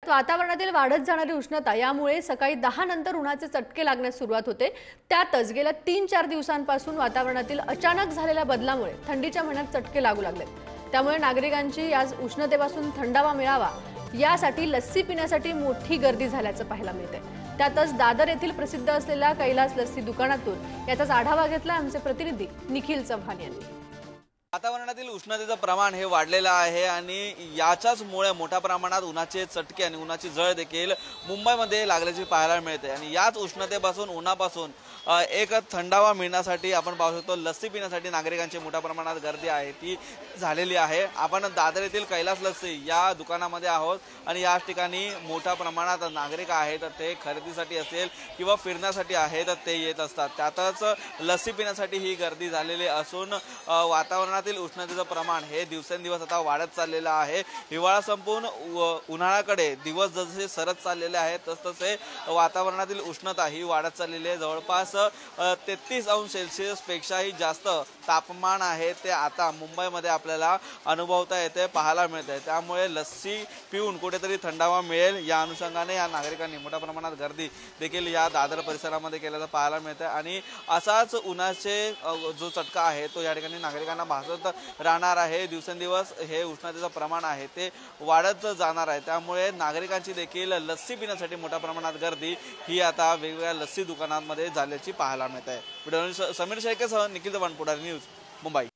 वातावरणातील वाढत जाणारी उष्णता यामुळे सकाळी 10 नंतर उन्हाचे चटके लागण्यास सुरुवात होते। त्यातच गेल्या 3-4 दिवसांपासून वातावरणातील अचानक झालेल्या बदलामुळे थंडीच्या महिन्यात चटके लागू लागले। त्यामुळे नागरिकांची या उष्णतेपासून थंडावा मिळावा यासाठी लस्सी पिण्यासाठी मोठी गर्दी झाल्याचं पाहायला मिळते। त्यातच दादर येथील प्रसिद्ध असलेल्या कैलास लस्सी दुकानातून याचाच आढावा घेतला आमचे प्रतिनिधी निखिल चव्हाण यांनी। वातावरणातील उष्णतेचं प्रमाण हे वाढलेलं आहे आणि याच्याचमुळे मोठ्या प्रमाणात उन्हाचे चटके आणि उन्हाची झळ देखील मुंबईमध्ये लागल्याची पाहायला मिळते। आणि याच उष्णतेपासून उन्हापासून एक थंडावा मिळण्यासाठी आपण पाहू शकतो लस्सी पिण्यासाठी नागरिकांची मोठ्या प्रमाणात गर्दी आहे ती झालेली आहे। आपण दादर येथील कैलास लस्सी या दुकानामध्ये आहोत आणि याच ठिकाणी मोठ्या प्रमाणात नागरिक आहेत ते खरेदीसाठी असेल किंवा फिरण्यासाठी आहेत ते येत असतात। त्यातच लस्सी पिण्यासाठी ही गर्दी झालेली असून वातावरणातील उष्णतेचं प्रमाण हे दिवसेंदिवस आता वाढत चाललेलं आहे। हिवाळा संपून उन्हाळ्याकडे दिवस जसे सरत चाललेले आहेत तसतसे वातावरणातील उष्णता ही वाढत चाललेली आहे। जवळपास 33 अंश सेल्सिअस पेक्षाही जास्त तापमान आहे ते आता मुंबईमध्ये आपल्याला अनुभवता येते पाहायला मिळते। त्यामुळे लस्सी पिऊन कुठेतरी थंडावा मिळेल या अनुषंगाने या नागरिकांनी मोठ्या प्रमाणात गर्दी देखील या दादर परिसरामध्ये केल्याचं पाहायला मिळते। आणि असाच उन्हाचे जो चटका आहे तो या ठिकाणी नागरिकांना भासत राहणार आहे। दिवसेंदिवस हे उष्णतेचं प्रमाण आहे ते वाढत जाणार आहे। त्यामुळे नागरिकांची देखील लस्सी पिण्यासाठी मोठ्या प्रमाणात गर्दी ही आता वेगवेगळ्या लस्सी दुकानांमध्ये झाल्याची पाहायला मिळते। व्हिडिओ समीर शेळकेसह निखिल चव्हाण, पुढारी न्यूज, मुंबई।